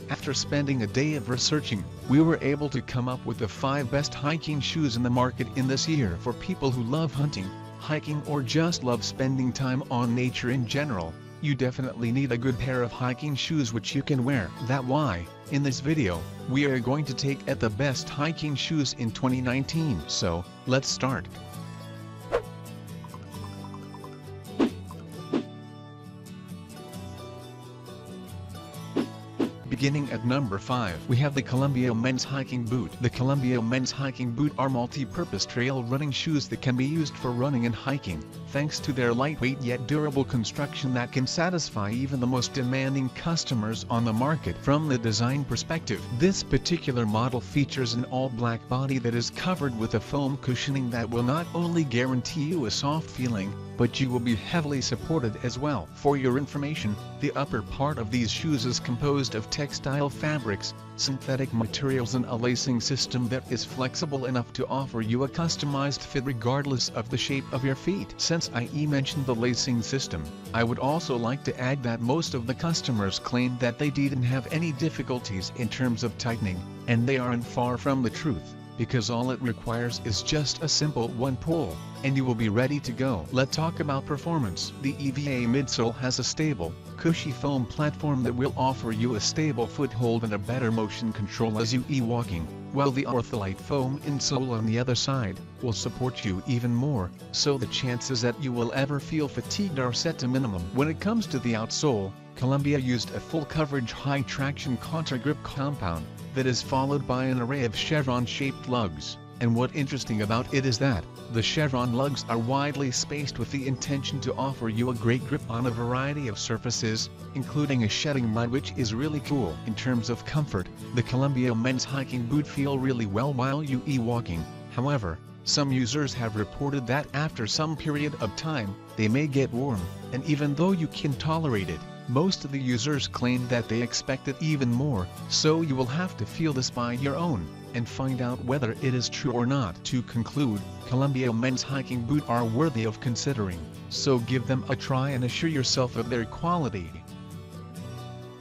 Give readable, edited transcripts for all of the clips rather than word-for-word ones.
After spending a day of researching, we were able to come up with the 5 best hiking shoes in the market in this year for people who love hunting, hiking or just love spending time on nature in general. You definitely need a good pair of hiking shoes which you can wear. That's why, in this video, we are going to take at the best hiking shoes in 2019. So, let's start. Beginning at number 5, we have the Columbia Men's Hiking Boot. The Columbia Men's Hiking Boot are multi-purpose trail running shoes that can be used for running and hiking, thanks to their lightweight yet durable construction that can satisfy even the most demanding customers on the market. From the design perspective, this particular model features an all-black body that is covered with a foam cushioning that will not only guarantee you a soft feeling, but you will be heavily supported as well. For your information, the upper part of these shoes is composed of textile fabrics, synthetic materials and a lacing system that is flexible enough to offer you a customized fit regardless of the shape of your feet. Since I mentioned the lacing system, I would also like to add that most of the customers claimed that they didn't have any difficulties in terms of tightening, and they aren't far from the truth, because all it requires is just a simple one pull, and you will be ready to go. Let's talk about performance. The EVA midsole has a stable, cushy foam platform that will offer you a stable foothold and a better motion control as you walking, while the ortholite foam insole on the other side will support you even more, so the chances that you will ever feel fatigued are set to minimum. When it comes to the outsole, Columbia used a full coverage high traction contra grip compound that is followed by an array of chevron-shaped lugs, and what interesting about it is that the chevron lugs are widely spaced with the intention to offer you a great grip on a variety of surfaces, including a shedding mud, which is really cool. In terms of comfort, the Columbia Men's Hiking Boot feel really well while you walking. However, some users have reported that after some period of time, they may get warm, and even though you can tolerate it, most of the users claim that they expect it even more, so you will have to feel this by your own, and find out whether it is true or not. To conclude, Columbia Men's Hiking Boot are worthy of considering, so give them a try and assure yourself of their quality.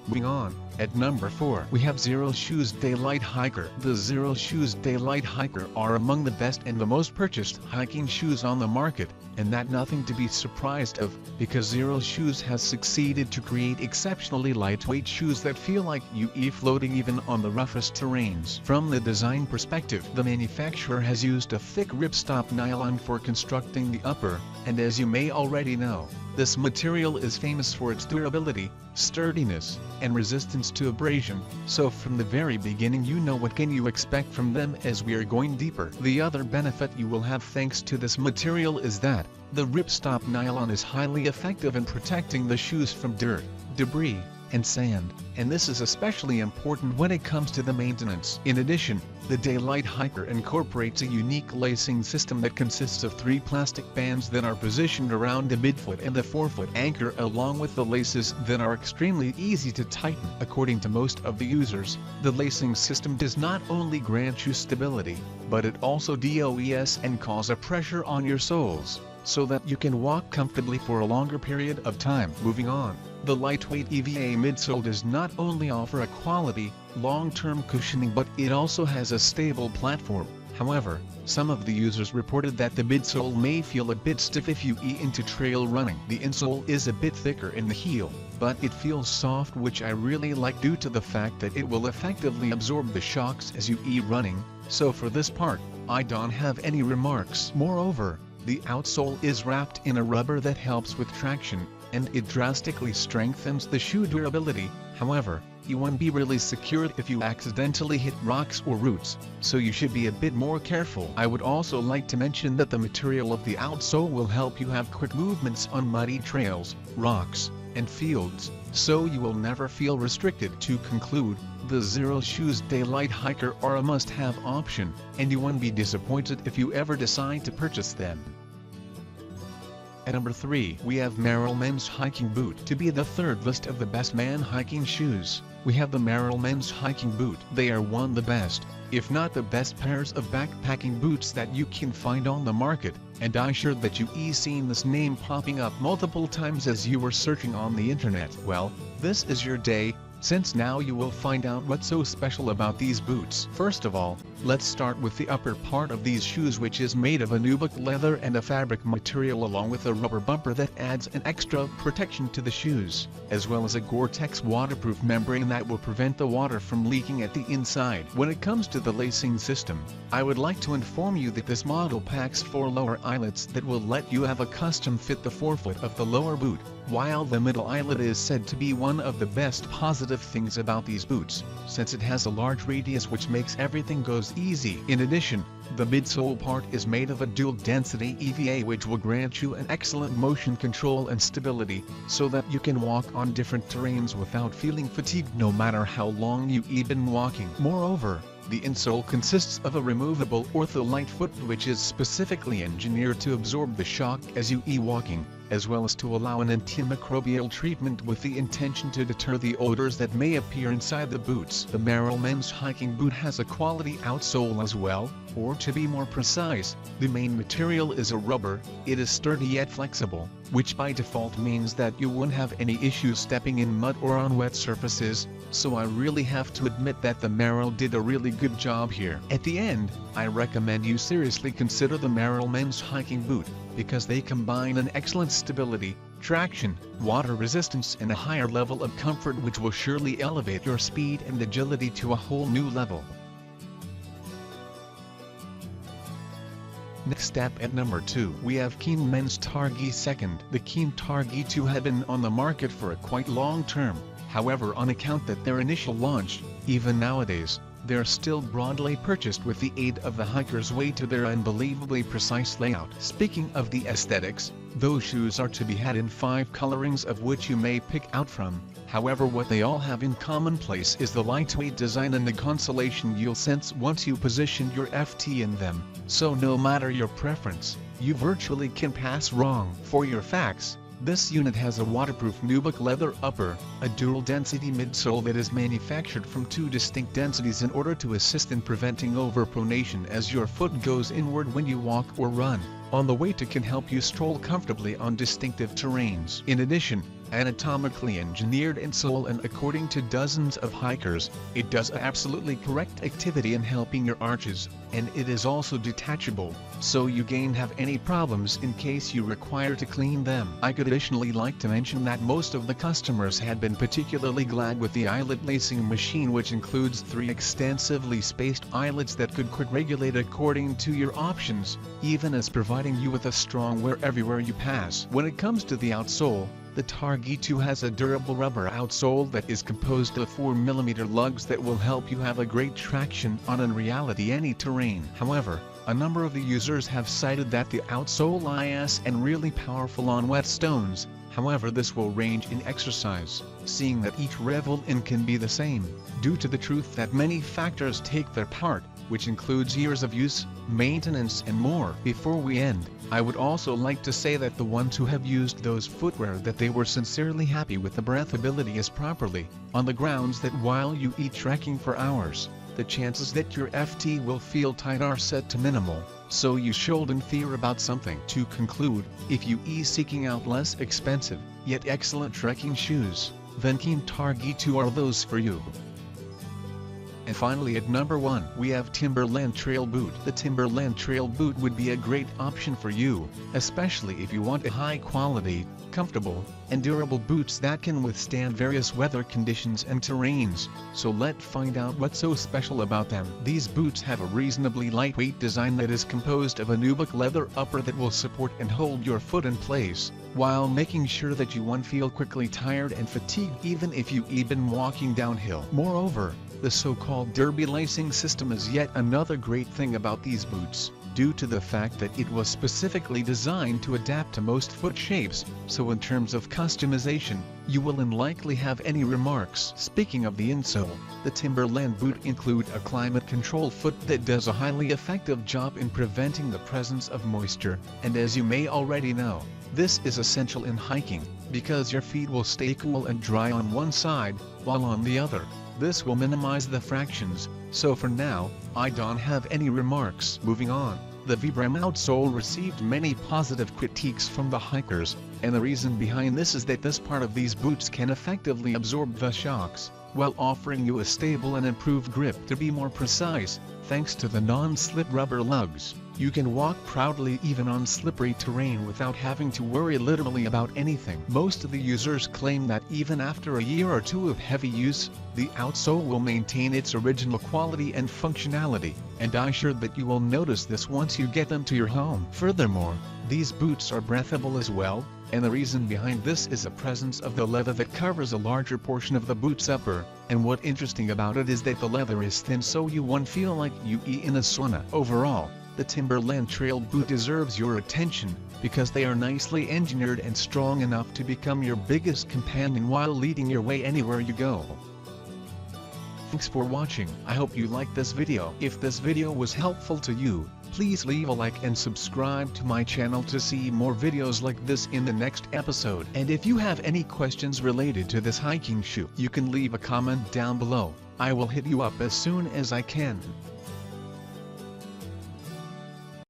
Moving on, at number 4, we have Xero Shoes DayLite Hiker. The Xero Shoes DayLite Hiker are among the best and the most purchased hiking shoes on the market, and that nothing to be surprised of, because Xero Shoes has succeeded to create exceptionally lightweight shoes that feel like you floating even on the roughest terrains. From the design perspective, the manufacturer has used a thick ripstop nylon for constructing the upper, and as you may already know, this material is famous for its durability, sturdiness, and resistance to abrasion, so from the very beginning you know what can you expect from them. As we are going deeper, the other benefit you will have thanks to this material is that the ripstop nylon is highly effective in protecting the shoes from dirt, debris, and sand, and this is especially important when it comes to the maintenance. In addition, the DayLite Hiker incorporates a unique lacing system that consists of 3 plastic bands that are positioned around the midfoot and the forefoot anchor, along with the laces that are extremely easy to tighten. According to most of the users, the lacing system does not only grant you stability, but it also does and cause a pressure on your soles, so that you can walk comfortably for a longer period of time. Moving on, the lightweight EVA midsole does not only offer a quality, long-term cushioning, but it also has a stable platform. However, some of the users reported that the midsole may feel a bit stiff if you into trail running. The insole is a bit thicker in the heel, but it feels soft, which I really like due to the fact that it will effectively absorb the shocks as you running, so for this part, I don't have any remarks. Moreover, the outsole is wrapped in a rubber that helps with traction, and it drastically strengthens the shoe durability. However, you won't be really secured if you accidentally hit rocks or roots, so you should be a bit more careful. I would also like to mention that the material of the outsole will help you have quick movements on muddy trails, rocks, and fields, so you will never feel restricted. To conclude, the Xero Shoes DayLite Hiker are a must-have option, and you won't be disappointed if you ever decide to purchase them. At number 3, we have Merrell Men's Hiking Boot. To be the third list of the best man hiking shoes, we have the Merrell Men's Hiking Boot. They are one of the best, if not the best pairs of backpacking boots that you can find on the market, and I'm sure that you seen this name popping up multiple times as you were searching on the internet. Well, this is your day. since now you will find out what's so special about these boots. First of all, let's start with the upper part of these shoes, which is made of a nubuck leather and a fabric material, along with a rubber bumper that adds an extra protection to the shoes, as well as a Gore-Tex waterproof membrane that will prevent the water from leaking at the inside. When it comes to the lacing system, I would like to inform you that this model packs 4 lower eyelets that will let you have a custom fit the forefoot of the lower boot, while the middle eyelet is said to be one of the best positive things about these boots, since it has a large radius which makes everything goes easy. In addition, the midsole part is made of a dual density EVA, which will grant you an excellent motion control and stability, so that you can walk on different terrains without feeling fatigued no matter how long you've been walking. Moreover, the insole consists of a removable ortholite foot which is specifically engineered to absorb the shock as you walking, as well as to allow an antimicrobial treatment with the intention to deter the odors that may appear inside the boots. The Merrell men's hiking boot has a quality outsole as well, or to be more precise, the main material is a rubber. It is sturdy yet flexible, which by default means that you won't have any issues stepping in mud or on wet surfaces, so I really have to admit that the Merrell did a really good job here. At the end, I recommend you seriously consider the Merrell men's hiking boot, because they combine an excellent stability, traction, water resistance and a higher level of comfort which will surely elevate your speed and agility to a whole new level. Next step at number 2, we have Keen men's Targhee second. The Keen Targhee 2 had been on the market for a quite long term, however on account that their initial launch, even nowadays, they are still broadly purchased with the aid of the hiker's way to their unbelievably precise layout. Speaking of the aesthetics, those shoes are to be had in 5 colorings of which you may pick out from. However, what they all have in commonplace is the lightweight design and the consolation you'll sense once you position your FT in them, so no matter your preference, you virtually can pass wrong. For your facts, this unit has a waterproof nubuck leather upper, a dual density midsole that is manufactured from 2 distinct densities in order to assist in preventing overpronation as your foot goes inward when you walk or run. On the weight it can help you stroll comfortably on distinctive terrains. In addition, anatomically engineered insole, and according to dozens of hikers, it does absolutely correct activity in helping your arches, and it is also detachable, so you don't have any problems in case you require to clean them. I could additionally like to mention that most of the customers had been particularly glad with the eyelet lacing machine, which includes 3 extensively spaced eyelets that could quick regulate according to your options, even as providing you with a strong wear everywhere you pass. When it comes to the outsole, the Targhee 2 has a durable rubber outsole that is composed of 4mm lugs that will help you have a great traction on in reality any terrain. However, a number of the users have cited that the outsole is and really powerful on wet stones. However, this will range in exercise, seeing that each revel-in can be the same, due to the truth that many factors take their part, which includes years of use, maintenance and more. Before we end, I would also like to say that the ones who have used those footwear that they were sincerely happy with the breathability is properly, on the grounds that while you trekking for hours, the chances that your FT will feel tight are set to minimal, so you shouldn't fear about something. To conclude, if you seeking out less expensive, yet excellent trekking shoes, then Keen Targhee 2 are those for you. And finally at number 1, we have Timberland Trail Boot. The Timberland Trail Boot would be a great option for you, especially if you want a high quality, comfortable, and durable boots that can withstand various weather conditions and terrains. So let's find out what's so special about them. These boots have a reasonably lightweight design that is composed of a nubuck leather upper that will support and hold your foot in place, while making sure that you won't feel quickly tired and fatigued even if you've been walking downhill. Moreover, the so-called derby lacing system is yet another great thing about these boots, due to the fact that it was specifically designed to adapt to most foot shapes, so in terms of customization, you will unlikely have any remarks. Speaking of the insole, the Timberland boot include a climate control foot that does a highly effective job in preventing the presence of moisture, and as you may already know, this is essential in hiking, because your feet will stay cool and dry on one side, while on the other. This will minimize the frictions, so for now, I don't have any remarks. Moving on, the Vibram outsole received many positive critiques from the hikers, and the reason behind this is that this part of these boots can effectively absorb the shocks, while offering you a stable and improved grip. To be more precise, thanks to the non-slip rubber lugs, you can walk proudly even on slippery terrain without having to worry literally about anything. Most of the users claim that even after a year or two of heavy use, the outsole will maintain its original quality and functionality, and I'm sure that you will notice this once you get them to your home. Furthermore, these boots are breathable as well, and the reason behind this is the presence of the leather that covers a larger portion of the boot's upper, and what interesting about it is that the leather is thin so you won't feel like you are in a sauna. Overall, the Timberland trail boot deserves your attention, because they are nicely engineered and strong enough to become your biggest companion while leading your way anywhere you go. Thanks for watching. I hope you liked this video. If this video was helpful to you, please leave a like and subscribe to my channel to see more videos like this in the next episode. And if you have any questions related to this hiking shoe, you can leave a comment down below. I will hit you up as soon as I can.